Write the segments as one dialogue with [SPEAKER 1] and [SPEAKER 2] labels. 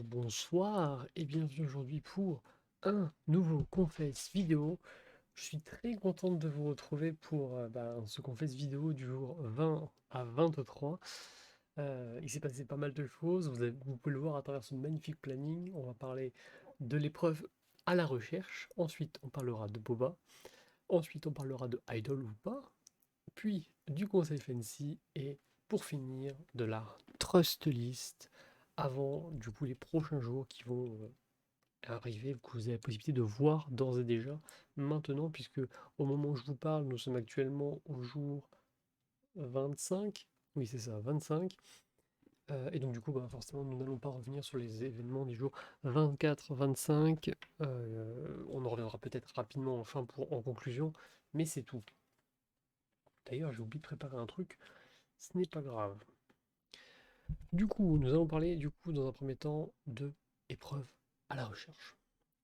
[SPEAKER 1] Bonsoir et bienvenue aujourd'hui pour un nouveau Confesse vidéo. Je suis très contente de vous retrouver pour ce Confesse vidéo du jour 20 à 23. Il s'est passé pas mal de choses, vous pouvez le voir à travers ce magnifique planning. On va parler de l'épreuve à la recherche, ensuite on parlera de Boba, ensuite on parlera de Idol ou pas, puis du conseil fancy et pour finir de la trust list avant du coup les prochains jours qui vont arriver, que vous avez la possibilité de voir d'ores et déjà maintenant, puisque au moment où je vous parle, nous sommes actuellement au jour 25. Oui, c'est ça, 25. Et donc du coup, forcément, nous n'allons pas revenir sur les événements du jour 24, 25. On en reviendra peut-être rapidement en conclusion, mais c'est tout. D'ailleurs, j'ai oublié de préparer un truc, ce n'est pas grave. Du coup, nous allons parler dans un premier temps de épreuve à la recherche.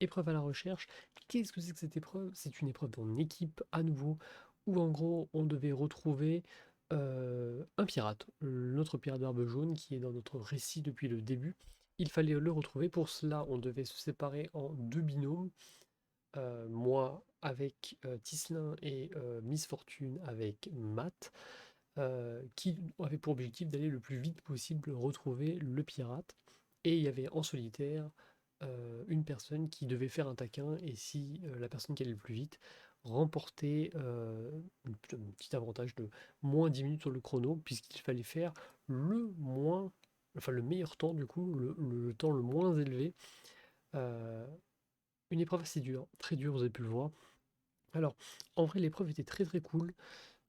[SPEAKER 1] Épreuve à la recherche, qu'est-ce que c'est que cette épreuve? C'est une épreuve en équipe à nouveau, où en gros on devait retrouver un pirate, notre pirate barbe jaune qui est dans notre récit depuis le début. Il fallait le retrouver, pour cela on devait se séparer en deux binômes, moi avec Tislin et Miss Fortune avec Matt, qui avait pour objectif d'aller le plus vite possible retrouver le pirate. Et il y avait en solitaire une personne qui devait faire un taquin, et si la personne qui allait le plus vite remportait un petit avantage de moins 10 minutes sur le chrono, puisqu'il fallait faire le meilleur temps du coup, le temps le moins élevé. Euh, une épreuve assez dure, très dure, vous avez pu le voir. Alors, en vrai, l'épreuve était très très cool.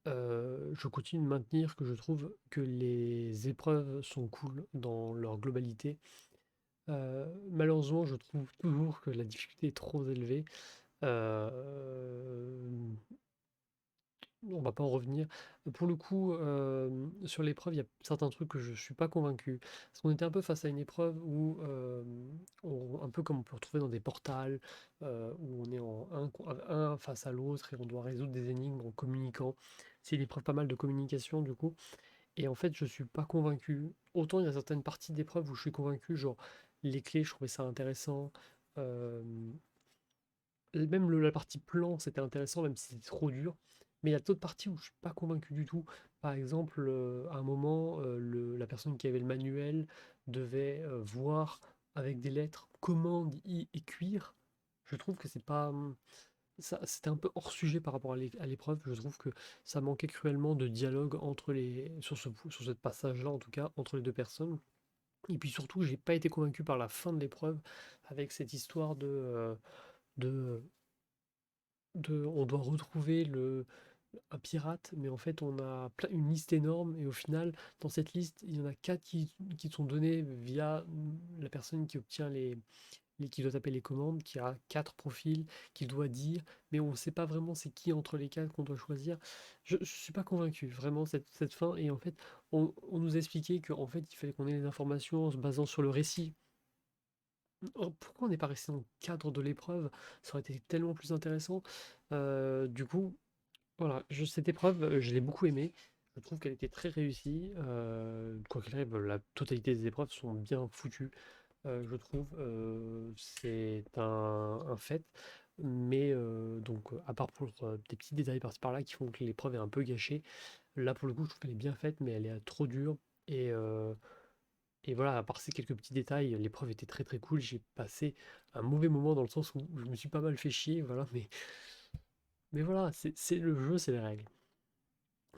[SPEAKER 1] Je continue de maintenir que je trouve que les épreuves sont cool dans leur globalité. Malheureusement, je trouve toujours que la difficulté est trop élevée. Euh, on va pas en revenir. Pour le coup, sur l'épreuve, il y a certains trucs que je suis pas convaincu. Parce qu'on était un peu face à une épreuve où, un peu comme on peut retrouver dans des portals, où on est en un face à l'autre et on doit résoudre des énigmes en communiquant. C'est une épreuve pas mal de communication du coup. Et en fait, je suis pas convaincu. Autant il y a certaines parties d'épreuves où je suis convaincu, genre les clés, je trouvais ça intéressant. Euh, Même la partie plan, c'était intéressant, même si c'était trop dur. Mais il y a d'autres parties où je suis pas convaincu du tout. Par exemple, à un moment, la personne qui avait le manuel devait voir avec des lettres commande, i et cuire. Je trouve que c'est pas. C'était un peu hors sujet par rapport à l'épreuve. Je trouve que ça manquait cruellement de dialogue sur ce passage-là, en tout cas, entre les deux personnes. Et puis surtout, j'ai pas été convaincu par la fin de l'épreuve avec cette histoire de on doit retrouver un pirate, mais en fait on a une liste énorme, et au final, dans cette liste, il y en a quatre qui sont donnés via la personne qui obtient qui doit taper les commandes, qui a quatre profils, qui doit dire, mais on ne sait pas vraiment c'est qui entre les quatre qu'on doit choisir. Je ne suis pas convaincu, vraiment, cette fin, et en fait, on nous a expliqué qu'en fait, il fallait qu'on ait les informations en se basant sur le récit. Oh, pourquoi on n'est pas resté dans le cadre de l'épreuve? Ça aurait été tellement plus intéressant. Du coup, voilà, cette épreuve, je l'ai beaucoup aimée. Je trouve qu'elle était très réussie. Quoi qu'il arrive, la totalité des épreuves sont bien foutues, je trouve. C'est un fait. Mais à part pour des petits détails par-ci par-là qui font que l'épreuve est un peu gâchée, là pour le coup, je trouve qu'elle est bien faite, mais elle est trop dure. Et, euh, et voilà, à part ces quelques petits détails, l'épreuve était très très cool. J'ai passé un mauvais moment dans le sens où je me suis pas mal fait chier, voilà. Mais voilà, c'est le jeu, c'est les règles.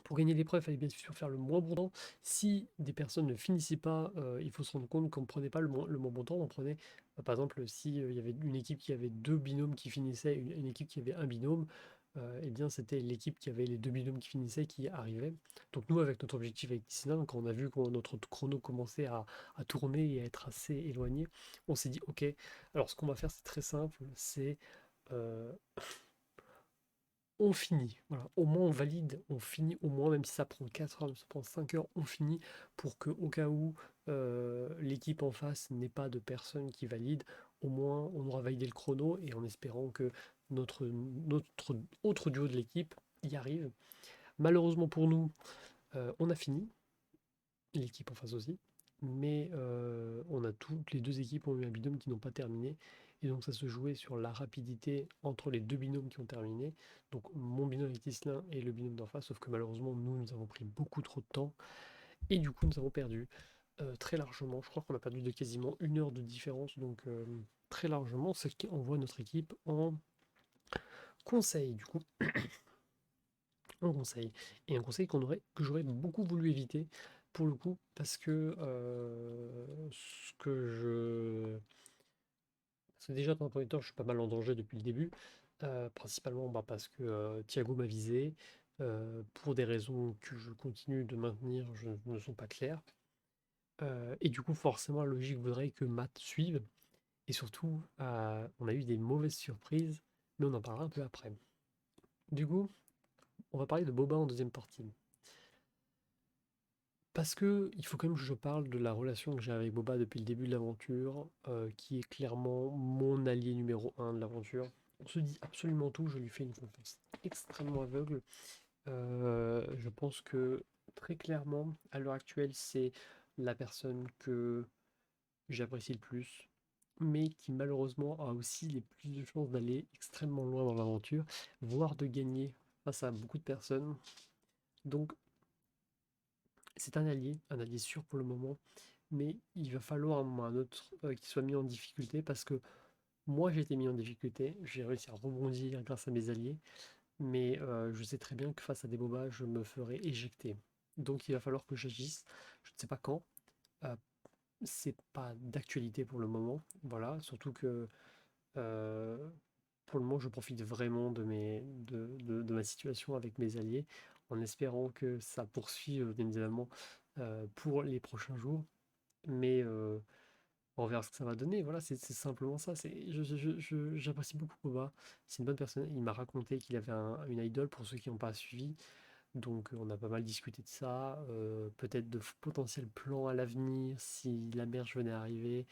[SPEAKER 1] Pour gagner l'épreuve, il fallait bien sûr faire le moins bon temps. Si des personnes ne finissaient pas, il faut se rendre compte qu'on ne prenait pas le moins bon temps. On prenait, par exemple, si il y avait une équipe qui avait deux binômes qui finissaient, une équipe qui avait un binôme, eh bien c'était l'équipe qui avait les deux binômes qui finissaient qui arrivait. Donc nous, avec notre objectif avec Disneyland, quand on a vu que notre chrono commençait à tourner et à être assez éloigné, on s'est dit, ok, alors ce qu'on va faire, c'est très simple, c'est euh, on finit. Voilà. Au moins on valide, on finit au moins, même si ça prend 4 heures, ça prend 5 heures, on finit pour que au cas où l'équipe en face n'ait pas de personne qui valide, au moins on aura validé le chrono, et en espérant que notre autre duo de l'équipe y arrive. Malheureusement pour nous, on a fini, l'équipe en face aussi. mais on a toutes les 2 équipes ont eu un binôme qui n'ont pas terminé et donc ça se jouait sur la rapidité entre les 2 binômes qui ont terminé. Donc mon binôme avec Islin et le binôme d'en face, sauf que malheureusement nous avons pris beaucoup trop de temps et du coup nous avons perdu très largement. Je crois qu'on a perdu de quasiment 1 heure de différence, donc très largement, ce qui envoie notre équipe en conseil du coup. Un conseil. Et un conseil que j'aurais beaucoup voulu éviter, pour le coup, parce que ce que je. Parce que déjà, dans un premier temps, je suis pas mal en danger depuis le début, principalement bah, parce que Thiago m'a visé, pour des raisons que je continue de maintenir, je, ne sont pas claires. Et du coup, forcément, la logique voudrait que Matt suive. Et surtout, on a eu des mauvaises surprises, mais on en parlera un peu après. Du coup, on va parler de Boba en deuxième partie. Parce que il faut quand même que je parle de la relation que j'ai avec Boba depuis le début de l'aventure, qui est clairement mon allié numéro un de l'aventure. On se dit absolument tout, je lui fais une confiance extrêmement aveugle. Je pense que très clairement, à l'heure actuelle, c'est la personne que j'apprécie le plus, mais qui malheureusement a aussi les plus de chances d'aller extrêmement loin dans l'aventure, voire de gagner face à beaucoup de personnes. Donc c'est un allié sûr pour le moment, mais il va falloir à un moment ou à un autre qu'il soit mis en difficulté parce que moi j'ai été mis en difficulté, j'ai réussi à rebondir grâce à mes alliés, mais je sais très bien que face à des bobas, je me ferai éjecter. Donc il va falloir que j'agisse, je ne sais pas quand, euh, c'est pas d'actualité pour le moment, voilà, surtout que euh, pour le moment je profite vraiment de ma situation avec mes alliés, en espérant que ça poursuive bien évidemment pour les prochains jours. Mais on verra ce que ça va donner. Voilà, c'est simplement ça. J'apprécie beaucoup Boba. C'est une bonne personne. Il m'a raconté qu'il avait une idole pour ceux qui n'ont pas suivi. Donc on a pas mal discuté de ça. Peut-être de potentiels plans à l'avenir si la merge venait à arriver.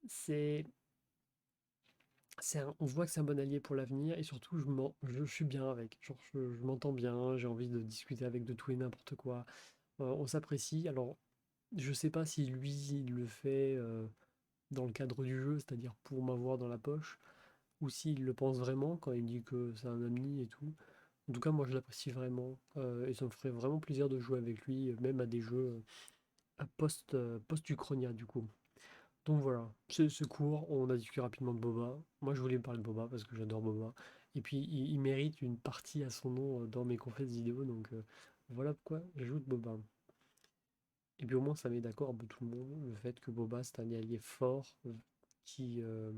[SPEAKER 1] C'est, on voit que c'est un bon allié pour l'avenir et surtout je suis bien avec. Genre, je m'entends bien. J'ai envie de discuter avec de tout et n'importe quoi. On s'apprécie. Alors, je sais pas si lui il le fait. Dans le cadre du jeu, c'est-à-dire pour m'avoir dans la poche, ou s'il le pense vraiment quand il me dit que c'est un ami et tout. En tout cas, moi je l'apprécie vraiment, et ça me ferait vraiment plaisir de jouer avec lui, même à des jeux post-Uchronia du coup. Donc voilà, c'est court, on a discuté rapidement de Boba. Moi je voulais parler de Boba parce que j'adore Boba. Et puis il mérite une partie à son nom dans mes confesses vidéo, donc voilà pourquoi j'ajoute Boba. Et puis au moins ça met d'accord un peu tout le monde, le fait que Boba c'est un allié fort, qui, euh,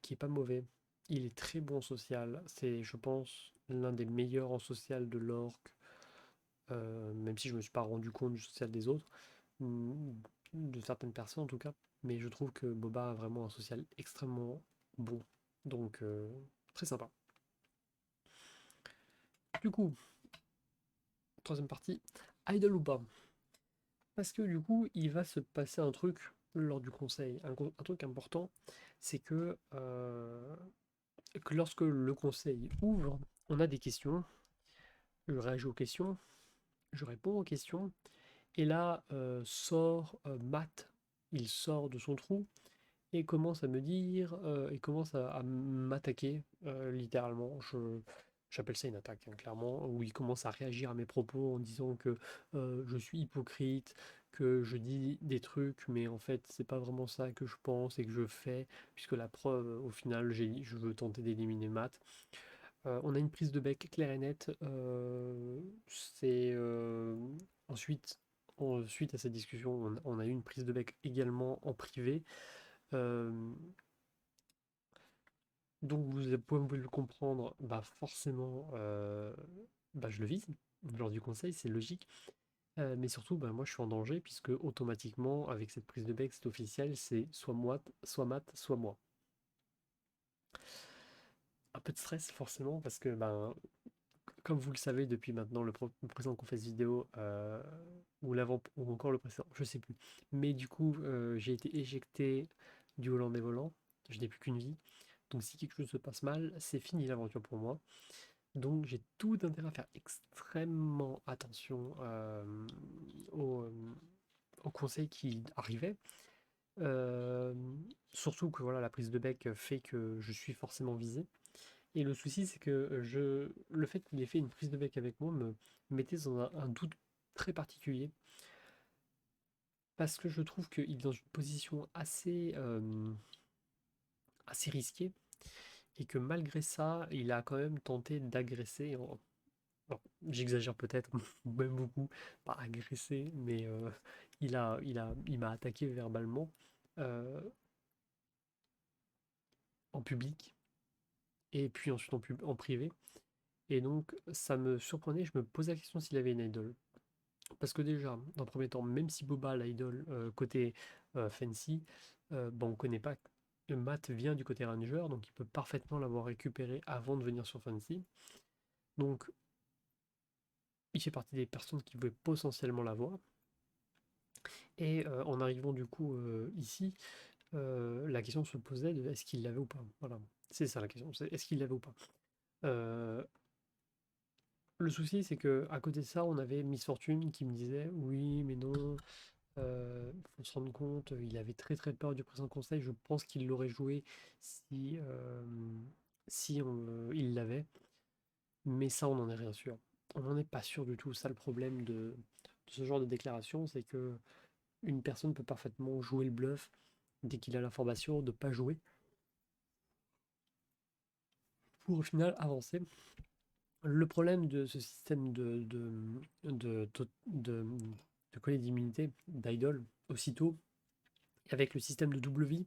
[SPEAKER 1] qui est pas mauvais. Il est très bon en social. C'est, je pense, l'un des meilleurs en social de l'orc, même si je me suis pas rendu compte du social des autres, mm, de certaines personnes en tout cas. Mais je trouve que Boba a vraiment un social extrêmement bon. Donc, très sympa. Du coup, troisième partie, idol ou pas? Parce que du coup, il va se passer un truc lors du conseil. Un truc important, c'est que lorsque le conseil ouvre, on a des questions. Je réagis aux questions, je réponds aux questions, et là sort Matt, il sort de son trou et commence à me dire, et commence à m'attaquer, littéralement. J'appelle ça une attaque, hein, clairement, où il commence à réagir à mes propos en disant que je suis hypocrite, que je dis des trucs, mais en fait, c'est pas vraiment ça que je pense et que je fais, puisque la preuve, au final, je veux tenter d'éliminer Matt. On a une prise de bec claire et nette. C'est ensuite, suite à cette discussion, on a eu une prise de bec également en privé. Euh, donc vous pouvez le comprendre, bah forcément, bah je le vise lors du conseil, c'est logique. Mais surtout, bah, moi je suis en danger puisque automatiquement, avec cette prise de bec, c'est officiel, c'est soit moi, soit Matt, soit moi. Un peu de stress forcément parce que ben, comme vous le savez depuis maintenant le précédent confesse vidéo, ou l'avant ou encore le précédent, je sais plus. Mais du coup, j'ai été éjecté du Hollandais volant. Je n'ai plus qu'une vie. Donc si quelque chose se passe mal, c'est fini l'aventure pour moi. Donc j'ai tout intérêt à faire extrêmement attention aux, aux conseils qui arrivaient. Euh, Surtout que voilà, la prise de bec fait que je suis forcément visé. Et le souci, c'est que le fait qu'il ait fait une prise de bec avec moi me mettait dans un doute très particulier. Parce que je trouve qu'il est dans une position assez risquée. Et que malgré ça, il a quand même tenté d'agresser. Alors, j'exagère peut-être, même beaucoup, pas agressé, mais il m'a attaqué verbalement euh, en public et puis ensuite en privé. Et donc, ça me surprenait, je me posais la question s'il avait une idole. Parce que déjà, dans le premier temps, même si Boba, l'idol côté Fancy, bon, on connaît pas que Matt vient du côté Ranger, donc il peut parfaitement l'avoir récupéré avant de venir sur Fancy. Donc, il fait partie des personnes qui pouvaient potentiellement l'avoir. Et en arrivant du coup ici, la question se posait de est-ce qu'il l'avait ou pas. Voilà, c'est ça la question, c'est est-ce qu'il l'avait ou pas. Euh, le souci, c'est que à côté de ça, on avait Miss Fortune qui me disait oui, mais non, faut se rendre compte, il avait très très peur du présent conseil. Je pense qu'il l'aurait joué si il l'avait, mais ça, on n'en est rien sûr. On n'en est pas sûr du tout. Ça, le problème de ce genre de déclaration, c'est que une personne peut parfaitement jouer le bluff dès qu'il a l'information de pas jouer pour au final avancer. Le problème de ce système de collier d'immunité d'idol aussitôt, avec le système de double vie,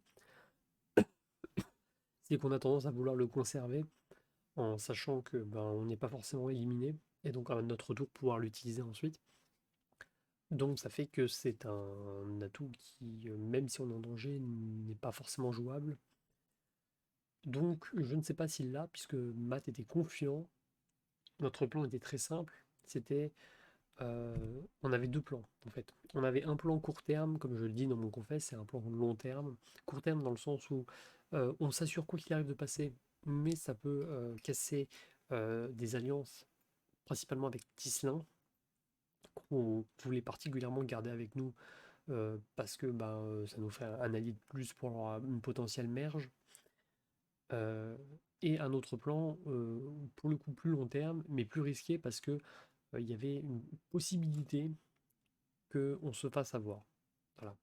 [SPEAKER 1] c'est qu'on a tendance à vouloir le conserver en sachant que ben, on n'est pas forcément éliminé et donc à notre tour pouvoir l'utiliser ensuite. Donc ça fait que c'est un atout qui, même si on est en danger, n'est pas forcément jouable. Donc je ne sais pas s'il l'a, puisque Matt était confiant. Notre plan était très simple. C'était, on avait deux plans en fait. On avait un plan court terme, comme je le dis dans mon confesse, c'est un plan long terme. Court terme dans le sens où on s'assure quoi qu'il arrive de passer, mais ça peut casser des alliances, principalement avec Tislin, qu'on voulait particulièrement garder avec nous parce que ben, ça nous fait un allié de plus pour une potentielle merge. Euh, et un autre plan, pour le coup plus long terme, mais plus risqué parce que il y avait une possibilité qu'on se fasse avoir. Voilà.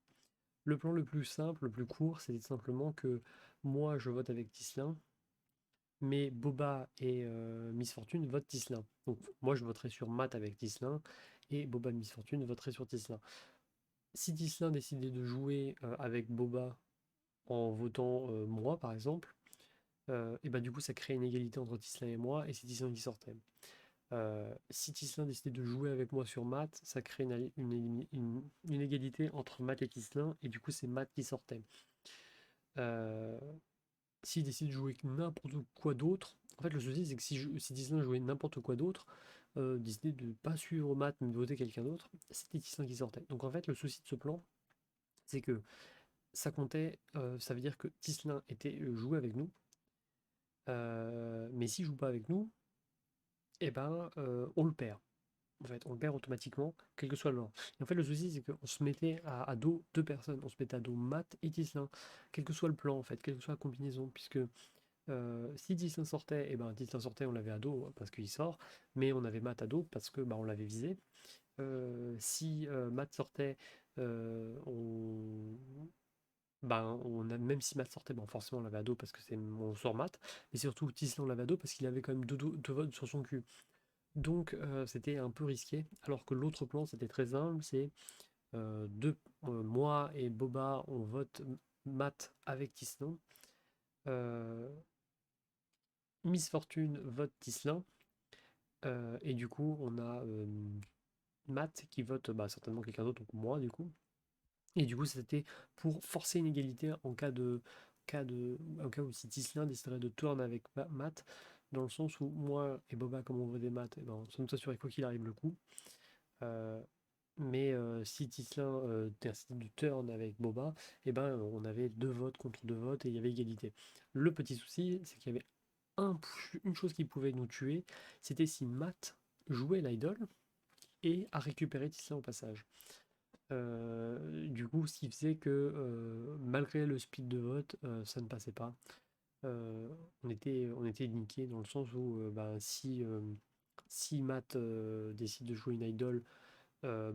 [SPEAKER 1] Le plan le plus simple, le plus court, c'était simplement que moi je vote avec Tislin, mais Boba et Miss Fortune votent Tislin. Donc moi je voterai sur Matt avec Tislin, et Boba et Miss Fortune voteraient sur Tislin. Si Tislin décidait de jouer avec Boba en votant moi par exemple, et bah du coup ça crée une égalité entre Tislin et moi, et c'est Tislin qui sortait. Si Tislin décidait de jouer avec moi sur Matt, ça crée une égalité entre Matt et Tislin, et du coup c'est Matt qui sortait. Euh, S'il décide de jouer n'importe quoi d'autre, en fait le souci c'est que si Tislin jouait n'importe quoi d'autre, décidait de ne pas suivre Matt mais de voter quelqu'un d'autre, c'était Tislin qui sortait. Donc en fait le souci de ce plan, c'est que ça comptait, ça veut dire que Tislin était joué avec nous, mais s'il joue pas avec nous, et ben on le perd. En fait, on le perd automatiquement, quel que soit le lore. Et en fait, le souci, c'est qu'on se mettait à dos deux personnes. On se mettait à dos Matt et Tislin, quel que soit le plan, en fait, quelle que soit la combinaison. Puisque si Tislin sortait, et ben Tislin sortait, on l'avait à dos parce qu'il sort, mais on avait Matt à dos parce que on l'avait visé. Si Matt sortait, on. Ben, même si Matt sortait, bon, forcément on l'avait à dos parce que c'est mon sort Matt, et surtout Tislin on l'avait à dos parce qu'il avait quand même deux votes sur son cul. Donc c'était un peu risqué, alors que l'autre plan c'était très humble, c'est moi et Boba on vote Matt avec Tislin, euh, Miss Fortune vote Tislin, et du coup on a Matt qui vote bah, certainement quelqu'un d'autre, donc moi du coup, et du coup c'était pour forcer une égalité en cas où si Tislin déciderait de turn avec Matt, dans le sens où moi et Boba comme on vote des Matt, et ben, on s'assurer quoi qu'il arrive le coup. Euh, mais si Tislin décidait de turn avec Boba, eh ben, on avait deux votes contre deux votes et il y avait égalité. Le petit souci, c'est qu'il y avait une chose qui pouvait nous tuer, c'était si Matt jouait l'idol et a récupéré Tisla au passage. Du coup, ce qui faisait que malgré le speed de vote, ça ne passait pas. On était niqué dans le sens où si Matt décide de jouer une idol, ça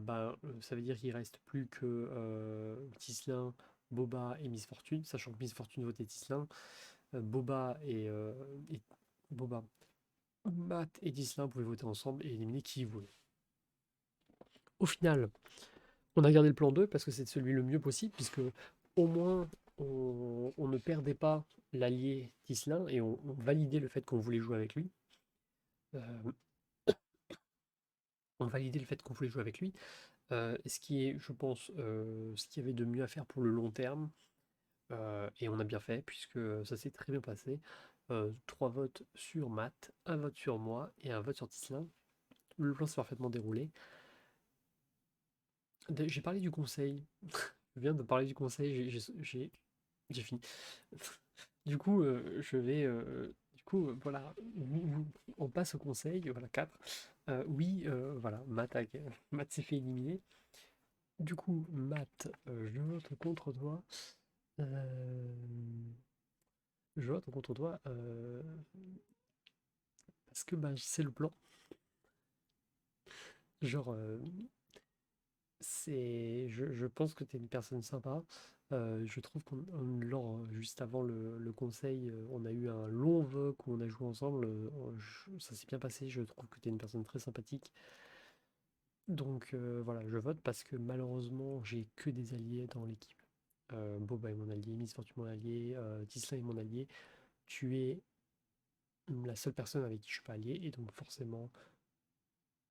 [SPEAKER 1] veut dire qu'il reste plus que Tislin, Boba et Miss Fortune, sachant que Miss Fortune votait Tislin. Boba et Boba, Matt et Tislin pouvaient voter ensemble et éliminer qui ils voulaient. Au final, on a gardé le plan 2 parce que c'est celui le mieux possible, puisque au moins on ne perdait pas l'allié Tislin et on validait le fait qu'on voulait jouer avec lui. Euh, on validait le fait qu'on voulait jouer avec lui. Ce qui est, je pense, ce qu'il y avait de mieux à faire pour le long terme. Et on a bien fait, puisque ça s'est très bien passé. 3 votes sur Matt, un vote sur moi et un vote sur Tislin. Le plan s'est parfaitement déroulé. J'ai parlé du conseil. Je viens de parler du conseil, j'ai fini. Du coup, voilà, on passe au conseil, voilà, 4. Oui, voilà, Matt s'est fait éliminer. Du coup, Matt, je vote contre toi. Euh, je vote contre toi parce que c'est le plan. Genre, je pense que tu es une personne sympa. Je trouve juste avant le conseil, on a eu un long voc où on a joué ensemble. Ça s'est bien passé. Je trouve que tu es une personne très sympathique. Donc voilà, je vote parce que malheureusement, j'ai que des alliés dans l'équipe. Boba est mon allié, Miss Fortune mon allié, Tisla est mon allié. Tu es la seule personne avec qui je suis pas allié et donc forcément,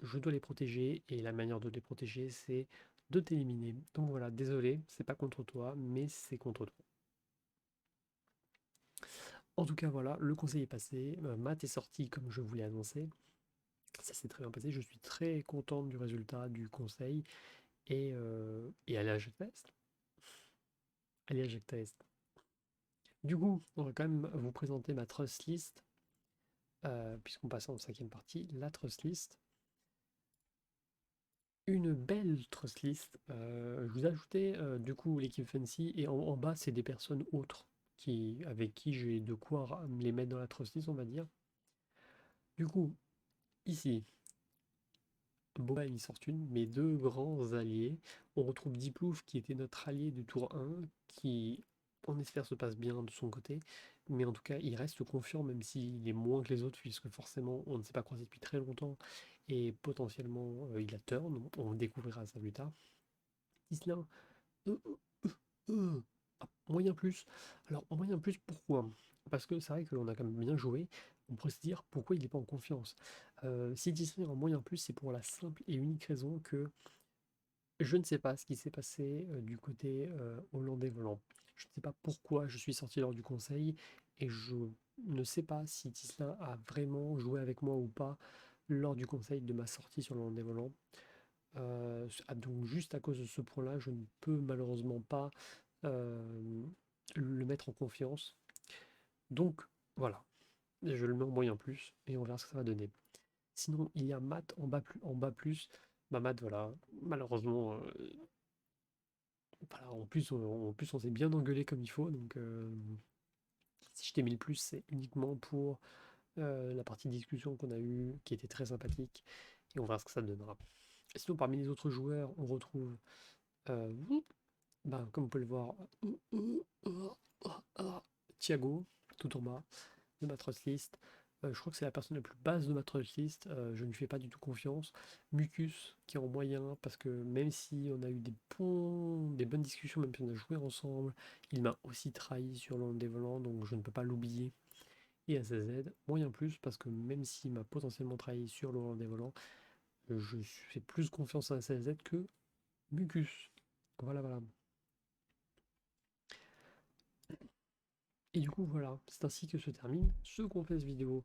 [SPEAKER 1] je dois les protéger et la manière de les protéger, c'est de t'éliminer. Donc voilà, désolé, c'est pas contre toi, mais c'est contre toi. En tout cas, voilà, le conseil est passé. Matt est sorti comme je voulais annoncer. Ça s'est très bien passé. Je suis très contente du résultat du conseil. Et allez à Test. Allez à Test. Du coup, on va quand même vous présenter ma trust list, puisqu'on passe en cinquième partie, la trust list. Une belle trust list. Je vous ai ajouté du coup l'équipe Fancy et en bas c'est des personnes autres avec qui j'ai de quoi les mettre dans la trust list, on va dire. Du coup, ici, Boba et Miss Fortune, mes deux grands alliés. On retrouve Diplouf qui était notre allié du tour 1, qui on espère se passe bien de son côté, mais en tout cas il reste confiant même s'il est moins que les autres, puisque forcément on ne s'est pas croisé depuis très longtemps et potentiellement il a turn, on découvrira ça plus tard. Islin, euh, moyen plus. Alors en moyen plus pourquoi? Parce que c'est vrai que l'on a quand même bien joué, on pourrait se dire pourquoi il n'est pas en confiance. Si Disney en moyen plus, c'est pour la simple et unique raison que je ne sais pas ce qui s'est passé du côté hollandais volant. Je ne sais pas pourquoi je suis sorti lors du conseil et je ne sais pas si Tisla a vraiment joué avec moi ou pas lors du conseil de ma sortie sur le hollandais volant. Donc juste à cause de ce point-là, je ne peux malheureusement pas le mettre en confiance. Donc voilà, je le mets en moyen plus et on verra ce que ça va donner. Sinon, il y a Math en bas plus. Bah Math, voilà, malheureusement, voilà, en plus on s'est bien engueulé comme il faut. Donc si je t'ai mis le plus, c'est uniquement pour la partie discussion qu'on a eue, qui était très sympathique. Et on verra ce que ça donnera. Sinon, parmi les autres joueurs, on retrouve euh, comme vous pouvez le voir, Thiago, tout en bas de ma trust list. Je crois que c'est la personne la plus basse de ma trust list. Je ne lui fais pas du tout confiance. Mucus, qui est en moyen, parce que même si on a eu des bonnes discussions, même si on a joué ensemble, il m'a aussi trahi sur le des volants, donc je ne peux pas l'oublier. Et AZZ, moyen plus, parce que même s'il m'a potentiellement trahi sur le des volants, je fais plus confiance à AZZ que Mucus. Voilà, voilà. Et du coup, voilà, c'est ainsi que se termine ce confesse vidéo.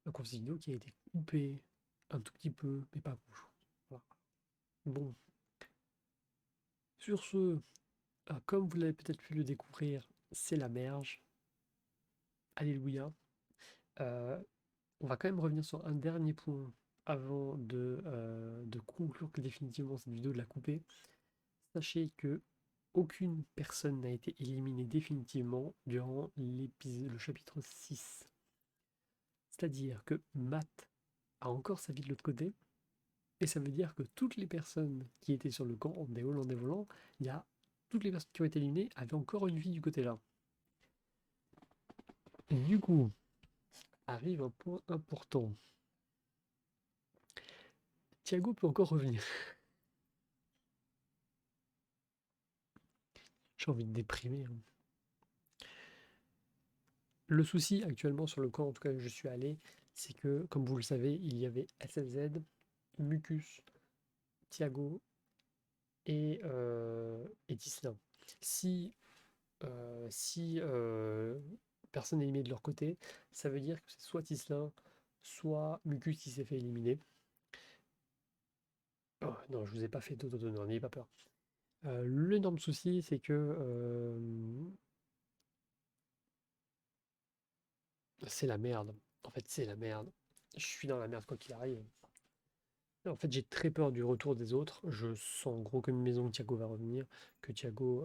[SPEAKER 1] Un confesse vidéo qui a été coupé un tout petit peu, mais pas grand-chose. Voilà. Bon, sur ce, comme vous l'avez peut-être pu le découvrir, c'est la merge. Alléluia. Euh, on va quand même revenir sur un dernier point avant de conclure que définitivement cette vidéo, de la couper. Sachez que aucune personne n'a été éliminée définitivement durant le chapitre 6. C'est-à-dire que Matt a encore sa vie de l'autre côté, et ça veut dire que toutes les personnes qui étaient sur le camp des Hollandais volants, il y a toutes les personnes qui ont été éliminées avaient encore une vie du côté-là. Et du coup, arrive un point important. Thiago peut encore revenir. J'ai envie de déprimer, hein. Le souci actuellement sur le camp, en tout cas où je suis allé, c'est que, comme vous le savez, il y avait SLZ, Mucus, Thiago et Tislin. Si personne n'est éliminé de leur côté, ça veut dire que c'est soit Tislin, soit Mucus qui s'est fait éliminer. Oh, non, je vous ai pas fait d'auto-donneur, n'ayez pas peur. L'énorme souci, c'est que c'est la merde. En fait, c'est la merde. Je suis dans la merde quoi qu'il arrive. En fait, j'ai très peur du retour des autres. Je sens gros comme une maison que Thiago va revenir, que Thiago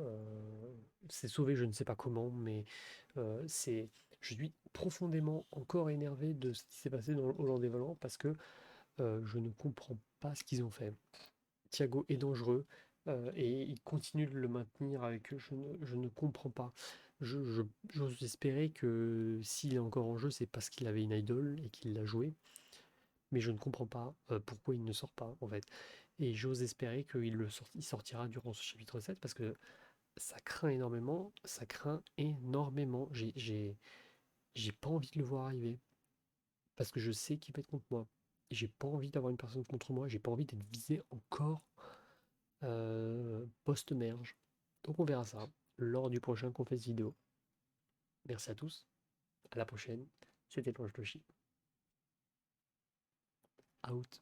[SPEAKER 1] s'est sauvé, je ne sais pas comment, mais je suis profondément encore énervé de ce qui s'est passé dans le Hollandais Volant parce que je ne comprends pas ce qu'ils ont fait. Thiago est dangereux et il continue de le maintenir avec eux. Je ne comprends pas. J'ose espérer que s'il est encore en jeu, c'est parce qu'il avait une idole et qu'il l'a joué. Mais je ne comprends pas pourquoi il ne sort pas, en fait. Et j'ose espérer il sortira durant ce chapitre 7 parce que ça craint énormément. Ça craint énormément. J'ai pas envie de le voir arriver parce que je sais qu'il va être contre moi. Et j'ai pas envie d'avoir une personne contre moi. J'ai pas envie d'être visé encore post-merge. Donc on verra ça lors du prochain confesse vidéo. Merci à tous. À la prochaine. C'était Planche Toshi. Out.